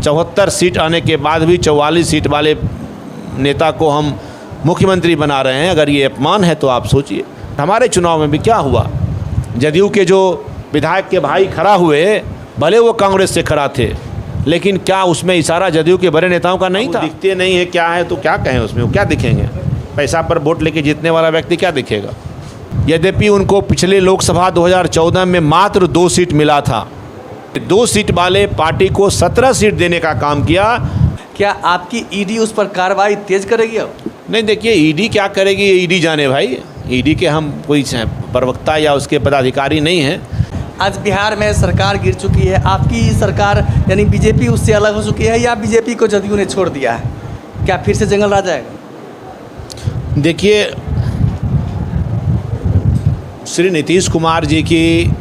74 seat आने के बाद भी 44 सीट वाले नेता को हम मुख्यमंत्री बना रहे हैं। अगर ये अपमान है तो आप सोचिए। हमारे चुनाव में भी क्या हुआ, जदयू के जो विधायक के भाई खड़ा हुए, भले वो कांग्रेस से खड़ा थे, लेकिन क्या उसमें इशारा जदयू के बड़े नेताओं का नहीं था? दिखते नहीं है क्या है तो क्या कहें उसमें, वो क्या दिखेंगे? पैसा पर वोट लेके जीतने वाला व्यक्ति क्या दिखेगा? यद्यपि उनको पिछले लोकसभा 2014 में मात्र 2 सीट मिला था, 2 सीट वाले पार्टी को 17 सीट देने का काम किया। क्या आपकी ईडी उस पर कार्रवाई तेज करेगी अब? नहीं, देखिए ईडी क्या करेगी, ये ईडी जाने भाई। ईडी के हम कोई प्रवक्ता या उसके पदाधिकारी नहीं हैं। आज बिहार में सरकार गिर चुकी है, आपकी सरकार यानी बीजेपी उससे अलग हो चुकी है या बीजेपी को जदयू ने छोड़ दिया है? क्या फिर से जंगल राज आएगा? देखिए, श्री नीतीश कुमार जी की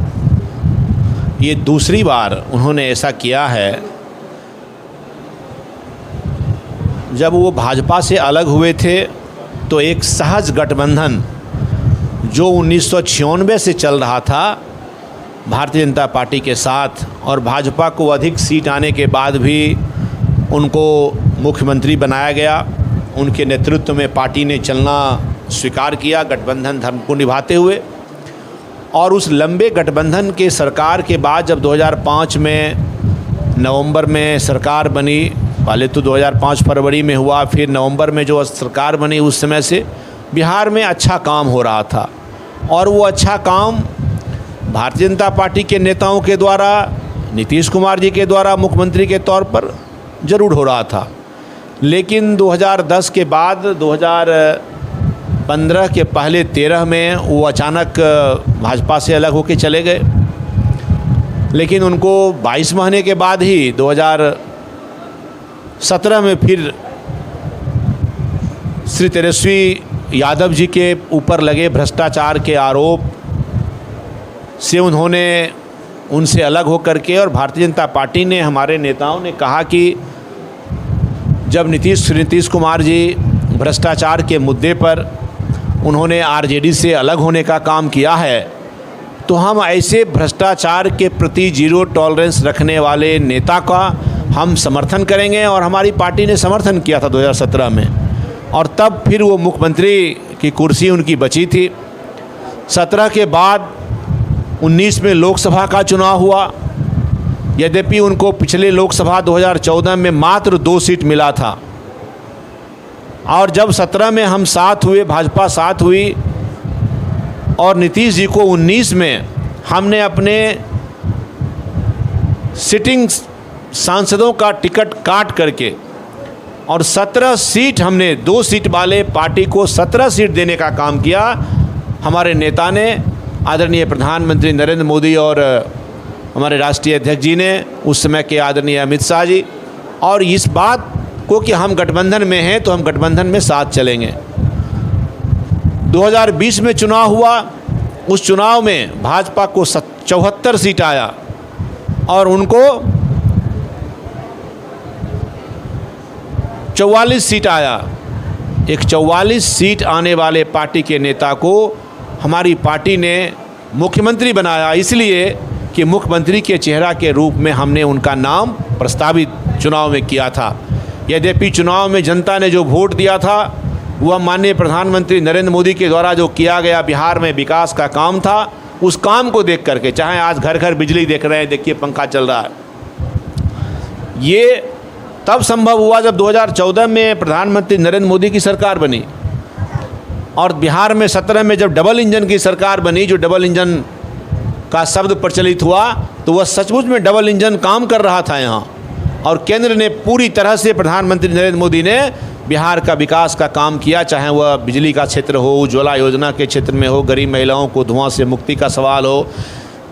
ये दूसरी बार उन्होंने ऐसा किया है। जब वो भाजपा से अलग हुए थे तो एक सहज गठबंधन जो 1996 से चल रहा था भारतीय जनता पार्टी के साथ, और भाजपा को अधिक सीट आने के बाद भी उनको मुख्यमंत्री बनाया गया, उनके नेतृत्व में पार्टी ने चलना स्वीकार किया गठबंधन धर्म को निभाते हुए। और उस लंबे गठबंधन के सरकार के बाद जब 2005 में नवंबर में सरकार बनी, पहले तो 2005 फरवरी में हुआ, फिर नवंबर में जो सरकार बनी, उस समय से बिहार में अच्छा काम हो रहा था। और वो अच्छा काम भारतीय जनता पार्टी के नेताओं के द्वारा, नीतीश कुमार जी के द्वारा मुख्यमंत्री के तौर पर ज़रूर हो रहा था। लेकिन 2010 के बाद 2015 के पहले 13 में वो अचानक भाजपा से अलग होकर चले गए। लेकिन उनको 22 महीने के बाद ही 2017 में फिर श्री तेजस्वी यादव जी के ऊपर लगे भ्रष्टाचार के आरोप से उन्होंने उनसे अलग होकर के, और भारतीय जनता पार्टी ने, हमारे नेताओं ने कहा कि जब नीतीश कुमार जी भ्रष्टाचार के मुद्दे पर उन्होंने आरजेडी से अलग होने का काम किया है, तो हम ऐसे भ्रष्टाचार के प्रति जीरो टॉलरेंस रखने वाले नेता का हम समर्थन करेंगे। और हमारी पार्टी ने समर्थन किया था 2017 में, और तब फिर वो मुख्यमंत्री की कुर्सी उनकी बची थी। 17 के बाद 19 में लोकसभा का चुनाव हुआ। यद्यपि उनको पिछले लोकसभा 2014 में मात्र 2 सीट मिला था, और जब 17 में हम साथ हुए, भाजपा साथ हुई, और नीतीश जी को 19 में हमने अपने सिटिंग सांसदों का टिकट काट करके और 17 सीट, हमने 2 सीट वाले पार्टी को 17 सीट देने का काम किया। हमारे नेता ने, आदरणीय प्रधानमंत्री नरेंद्र मोदी और हमारे राष्ट्रीय अध्यक्ष जी ने, उस समय के आदरणीय अमित शाह जी, और इस बात को कि हम गठबंधन में हैं तो हम गठबंधन में साथ चलेंगे। 2020 में चुनाव हुआ, उस चुनाव में भाजपा को 74 सीट आया और उनको 44 सीट आया। एक 44 सीट आने वाले पार्टी के नेता को हमारी पार्टी ने मुख्यमंत्री बनाया, इसलिए कि मुख्यमंत्री के चेहरा के रूप में हमने उनका नाम प्रस्तावित चुनाव में किया था। यद्यपि चुनाव में जनता ने जो वोट दिया था वह माननीय प्रधानमंत्री नरेंद्र मोदी के द्वारा जो किया गया बिहार में विकास का काम था, उस काम को देख करके, चाहे आज घर घर बिजली देख रहे हैं, देखिए पंखा चल रहा है, ये तब संभव हुआ जब 2014 में प्रधानमंत्री नरेंद्र मोदी की सरकार बनी। और बिहार में 17 में जब डबल इंजन की सरकार बनी, जो डबल इंजन का शब्द प्रचलित हुआ, तो वह सचमुच में डबल इंजन काम कर रहा था यहाँ, और केंद्र ने पूरी तरह से, प्रधानमंत्री नरेंद्र मोदी ने बिहार का विकास का काम किया, चाहे वह बिजली का क्षेत्र हो, उज्ज्वला योजना के क्षेत्र में हो, गरीब महिलाओं को धुआं से मुक्ति का सवाल हो,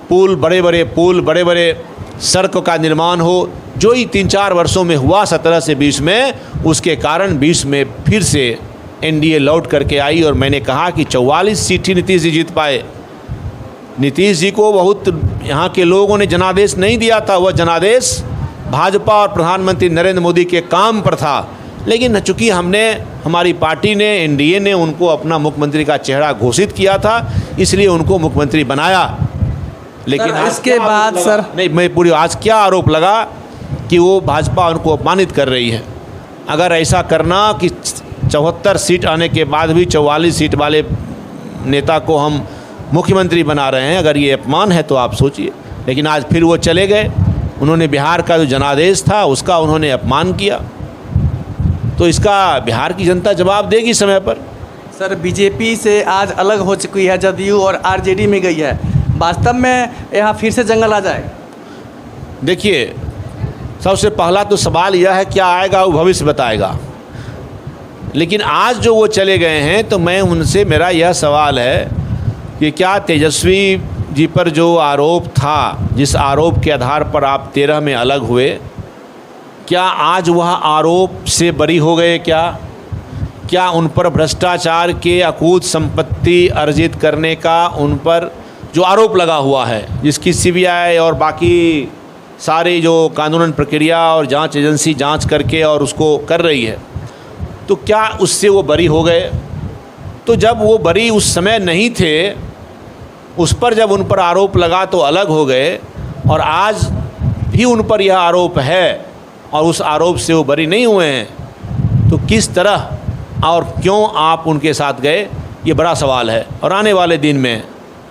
पुल, बड़े बड़े पुल, बड़े बड़े सड़कों का निर्माण हो, जो ही 3-4 वर्षों में हुआ 17 से 20 में, उसके कारण 20 में फिर से एनडीए लौट करके आई। और मैंने कहा कि 44 सीट ही नीतीश जी जीत पाए। नीतीश जी को बहुत यहाँ के लोगों ने जनादेश नहीं दिया था, वह जनादेश भाजपा और प्रधानमंत्री नरेंद्र मोदी के काम पर था। लेकिन चूँकि हमारी पार्टी ने, एनडीए ने उनको अपना मुख्यमंत्री का चेहरा घोषित किया था, इसलिए उनको मुख्यमंत्री बनाया। लेकिन इसके बाद सर, नहीं, मैं पूरी आज क्या आरोप लगा कि वो भाजपा उनको अपमानित कर रही है। अगर ऐसा करना कि 74 सीट आने के बाद भी 44 सीट वाले नेता को हम मुख्यमंत्री बना रहे हैं, अगर ये अपमान है तो आप सोचिए। लेकिन आज फिर वो चले गए, उन्होंने बिहार का जो जनादेश था उसका उन्होंने अपमान किया, तो इसका बिहार की जनता जवाब देगी समय पर। सर, बीजेपी से आज अलग हो चुकी है जदयू और आरजेडी में गई है, वास्तव में यहाँ फिर से जंगल आ जाएगा? देखिए, सबसे पहला तो सवाल यह है क्या आएगा वो भविष्य बताएगा। लेकिन आज जो वो चले गए हैं तो मैं उनसे, मेरा यह सवाल है कि क्या तेजस्वी जी पर जो आरोप था, जिस आरोप के आधार पर आप 13 में अलग हुए, क्या आज वह आरोप से बरी हो गए? क्या उन पर भ्रष्टाचार के अकूत संपत्ति अर्जित करने का उन पर जो आरोप लगा हुआ है, जिसकी सीबीआई और बाकी सारी जो कानूनन प्रक्रिया और जांच एजेंसी जांच करके और उसको कर रही है, तो क्या उससे वो बरी हो गए? तो जब वो बरी उस समय नहीं थे, उस पर जब उन पर आरोप लगा तो अलग हो गए, और आज भी उन पर यह आरोप है और उस आरोप से वो बरी नहीं हुए हैं, तो किस तरह और क्यों आप उनके साथ गए, ये बड़ा सवाल है। और आने वाले दिन में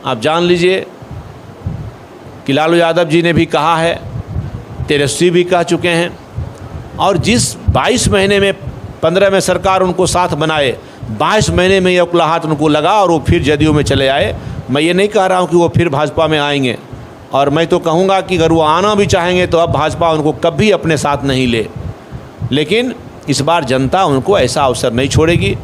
आप जान लीजिए कि लालू यादव जी ने भी कहा है, तेजस्वी भी कह चुके हैं, और जिस 22 महीने में 15 में सरकार उनको साथ बनाए, 22 महीने में ये उकलाहट उनको लगा और वो फिर जदयू में चले आए। मैं ये नहीं कह रहा हूँ कि वो फिर भाजपा में आएंगे, और मैं तो कहूँगा कि अगर वो आना भी चाहेंगे तो अब भाजपा उनको कभी अपने साथ नहीं ले। लेकिन इस बार जनता उनको ऐसा अवसर नहीं छोड़ेगी।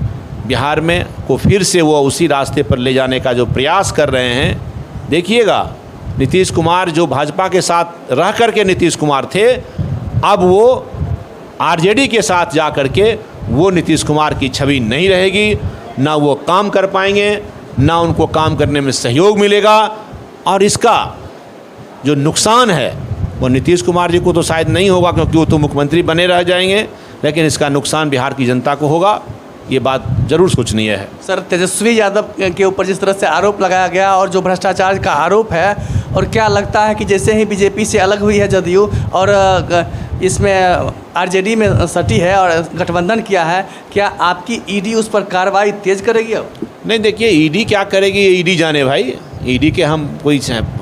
बिहार में को फिर से वो उसी रास्ते पर ले जाने का जो प्रयास कर रहे हैं, देखिएगा नीतीश कुमार जो भाजपा के साथ रह कर के नीतीश कुमार थे, अब वो आरजेडी के साथ जा कर के वो नीतीश कुमार की छवि नहीं रहेगी, ना वो काम कर पाएंगे, ना उनको काम करने में सहयोग मिलेगा। और इसका जो नुकसान है वो नीतीश कुमार जी को तो शायद नहीं होगा, क्योंकि वो तो मुख्यमंत्री बने रह जाएंगे, लेकिन इसका नुकसान बिहार की जनता को होगा। ये बात जरूर सोचनीय है। सर, तेजस्वी यादव के ऊपर जिस तरह से आरोप लगाया गया और जो भ्रष्टाचार का आरोप है, और क्या लगता है कि जैसे ही बीजेपी से अलग हुई है जदयू और इसमें आरजेडी में सटी है और गठबंधन किया है, क्या आपकी ईडी उस पर कार्रवाई तेज करेगी अब? नहीं, देखिए ईडी क्या करेगी ये ईडी जाने भाई। ईडी के हम कोई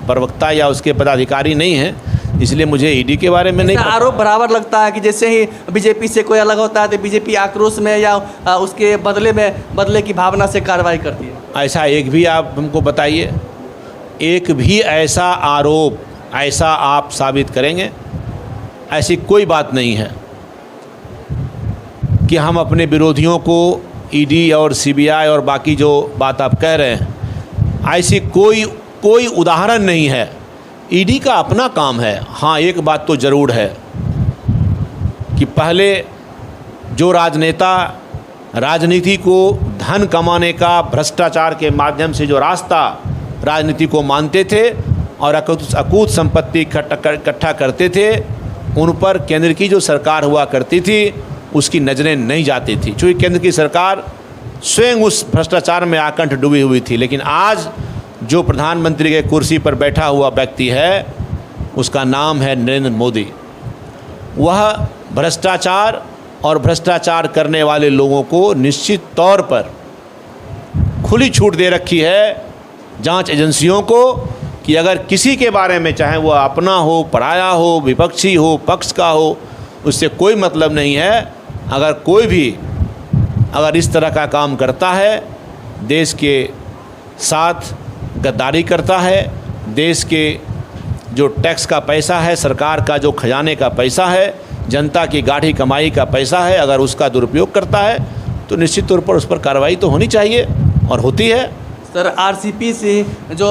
प्रवक्ता या उसके पदाधिकारी नहीं हैं, इसलिए मुझे ईडी के बारे में नहीं पता। आरोप बराबर लगता है कि जैसे ही बीजेपी से कोई अलग होता है तो बीजेपी आक्रोश में या उसके बदले की भावना से कार्रवाई करती है। ऐसा एक भी आप हमको बताइए, एक भी ऐसा आरोप ऐसा आप साबित करेंगे? ऐसी कोई बात नहीं है कि हम अपने विरोधियों को ईडी और सीबीआई और बाकी जो बात आप कह रहे हैं, ऐसी कोई उदाहरण नहीं है। ईडी का अपना काम है। हाँ, एक बात तो ज़रूर है कि पहले जो राजनेता राजनीति को धन कमाने का भ्रष्टाचार के माध्यम से जो रास्ता राजनीति को मानते थे और अकूत संपत्ति इकट्ठा करते थे, उन पर केंद्र की जो सरकार हुआ करती थी उसकी नज़रें नहीं जाती थी, क्योंकि केंद्र की सरकार स्वयं उस भ्रष्टाचार में आकंठ डूबी हुई थी। लेकिन आज जो प्रधानमंत्री के कुर्सी पर बैठा हुआ व्यक्ति है, उसका नाम है नरेंद्र मोदी। वह भ्रष्टाचार और भ्रष्टाचार करने वाले लोगों को निश्चित तौर पर खुली छूट दे रखी है जांच एजेंसियों को कि अगर किसी के बारे में, चाहे वो अपना हो, पराया हो, विपक्षी हो, पक्ष का हो, उससे कोई मतलब नहीं है। अगर कोई भी अगर इस तरह का काम करता है, देश के साथ गद्दारी करता है, देश के जो टैक्स का पैसा है, सरकार का जो खजाने का पैसा है, जनता की गाढ़ी कमाई का पैसा है, अगर उसका दुरुपयोग करता है तो निश्चित तौर पर उस पर कार्रवाई तो होनी चाहिए और होती है। सर, आरसीपी से जो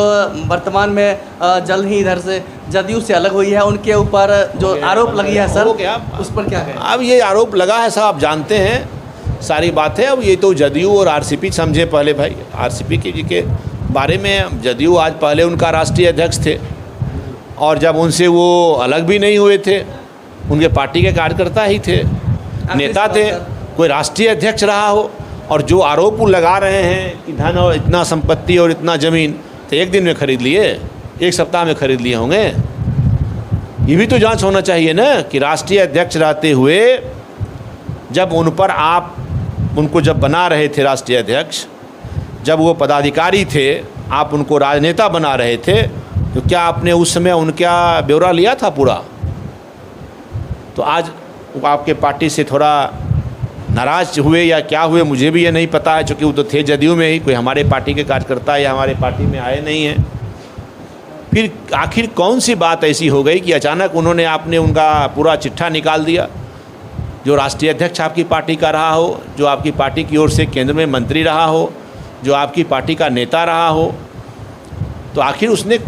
वर्तमान में जल्द ही इधर से जदयू से अलग हुई है, उनके ऊपर जो आरोप लगी है सर, उस पर क्या कहें? अब ये आरोप लगा है साहब, आप जानते हैं सारी बात है। अब ये तो जदयू और आरसीपी समझे पहले भाई। आरसीपी के बारे में जदयू आज पहले उनका राष्ट्रीय अध्यक्ष थे, और जब उनसे वो अलग भी नहीं हुए थे, उनके पार्टी के कार्यकर्ता ही थे, नेता थे, कोई राष्ट्रीय अध्यक्ष रहा हो। और जो आरोप लगा रहे हैं कि धन और इतना संपत्ति और इतना ज़मीन, तो एक दिन में खरीद लिए, एक सप्ताह में खरीद लिए होंगे? ये भी तो जांच होना चाहिए ना कि राष्ट्रीय अध्यक्ष रहते हुए जब उन पर आप उनको जब बना रहे थे राष्ट्रीय अध्यक्ष, जब वो पदाधिकारी थे, आप उनको राजनेता बना रहे थे, तो क्या आपने उस समय उनका ब्यौरा लिया था पूरा? तो आज वो आपके पार्टी से थोड़ा नाराज हुए या क्या हुए मुझे भी ये नहीं पता है, क्योंकि वो तो थे जदयू में ही, कोई हमारे पार्टी के कार्यकर्ता या हमारे पार्टी में आए नहीं हैं। फिर आखिर कौन सी बात ऐसी हो गई कि अचानक उन्होंने आपने उनका पूरा चिट्ठा निकाल दिया? जो राष्ट्रीय अध्यक्ष आपकी पार्टी का रहा हो, जो आपकी पार्टी की ओर से केंद्र में मंत्री रहा हो, जो आपकी पार्टी का नेता रहा हो, तो आखिर उसने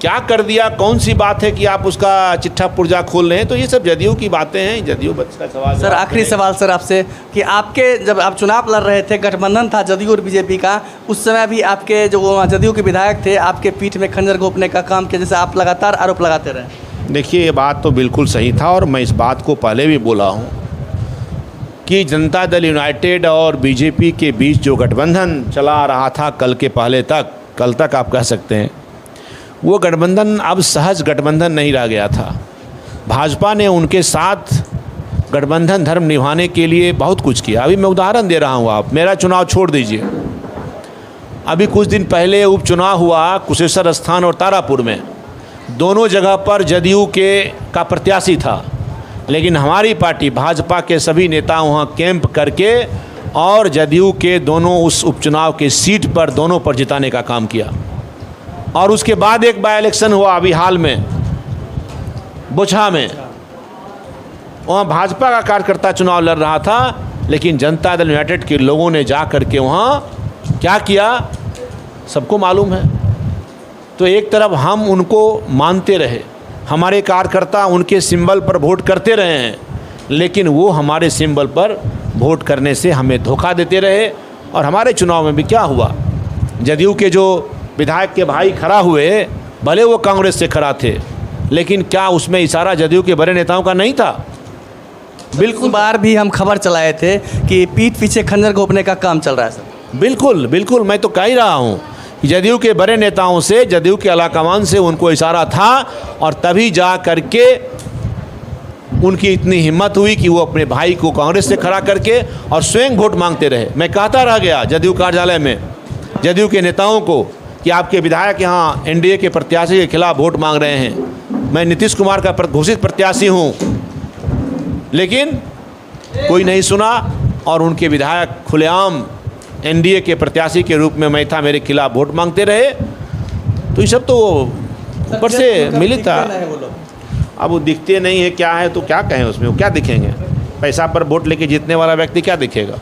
क्या कर दिया? कौन सी बात है कि आप उसका चिट्ठा पुर्जा खोल रहे हैं? तो ये सब जदयू की बातें हैं, जदयू बच्चे का सवाल। सर आखिरी सवाल सर आपसे कि आपके जब आप चुनाव लड़ रहे थे, गठबंधन था जदयू और बीजेपी का, उस समय भी आपके जो जदयू के विधायक थे आपके पीठ में खंजर घोंपने का काम किया, जैसे आप लगातार आरोप लगाते रहे। देखिए, ये बात तो बिल्कुल सही था और मैं इस बात को पहले भी बोला हूँ कि जनता दल यूनाइटेड और बीजेपी के बीच जो गठबंधन चला रहा था कल तक आप कह सकते हैं, वो गठबंधन अब सहज गठबंधन नहीं रह गया था। भाजपा ने उनके साथ गठबंधन धर्म निभाने के लिए बहुत कुछ किया। अभी मैं उदाहरण दे रहा हूँ, आप मेरा चुनाव छोड़ दीजिए, अभी कुछ दिन पहले उपचुनाव हुआ कुशेश्वर स्थान और तारापुर में, दोनों जगह पर जदयू का प्रत्याशी था, लेकिन हमारी पार्टी भाजपा के सभी नेता वहाँ कैंप करके और जदयू के दोनों उस उपचुनाव के सीट पर दोनों पर जिताने का काम किया। और उसके बाद एक बाय इलेक्शन हुआ अभी हाल में बोचहा में, वहाँ भाजपा का कार्यकर्ता चुनाव लड़ रहा था, लेकिन जनता दल यूनाइटेड के लोगों ने जा करके वहाँ क्या किया सबको मालूम है। तो एक तरफ हम उनको मानते रहे, हमारे कार्यकर्ता उनके सिंबल पर वोट करते रहे हैं, लेकिन वो हमारे सिंबल पर वोट करने से हमें धोखा देते रहे। और हमारे चुनाव में भी क्या हुआ, जदयू के जो विधायक के भाई खड़ा हुए, भले वो कांग्रेस से खड़ा थे, लेकिन क्या उसमें इशारा जदयू के बड़े नेताओं का नहीं था? बिल्कुल, बार भी हम खबर चलाए थे कि पीठ पीछे खंजर घोंपने का काम चल रहा है सर। बिल्कुल बिल्कुल, मैं तो कह ही रहा हूँ जदयू के बड़े नेताओं से, जदयू के आलाकमान से उनको इशारा था, और तभी जा करके उनकी इतनी हिम्मत हुई कि वो अपने भाई को कांग्रेस से खड़ा करके और स्वयं वोट मांगते रहे। मैं कहता रह गया जदयू कार्यालय में जदयू के नेताओं को कि आपके विधायक यहाँ एनडीए के प्रत्याशी के खिलाफ वोट मांग रहे हैं, मैं नीतीश कुमार का घोषित प्रत्याशी हूँ, लेकिन कोई नहीं सुना और उनके विधायक खुलेआम एनडीए के प्रत्याशी के रूप में मैं था, मेरे खिलाफ वोट मांगते रहे। तो ये सब तो ऊपर से मिली था। अब वो दिखते नहीं है, क्या है तो क्या कहें उसमें, वो क्या दिखेंगे? पैसा पर वोट लेके जीतने वाला व्यक्ति क्या दिखेगा?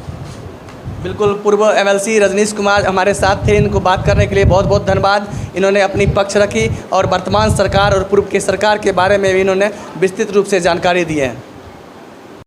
बिल्कुल, पूर्व एमएलसी रजनीश कुमार हमारे साथ थे, इनको बात करने के लिए बहुत बहुत धन्यवाद। इन्होंने अपनी पक्ष रखी और वर्तमान सरकार और पूर्व की सरकार के बारे में भी इन्होंने विस्तृत रूप से जानकारी दी है।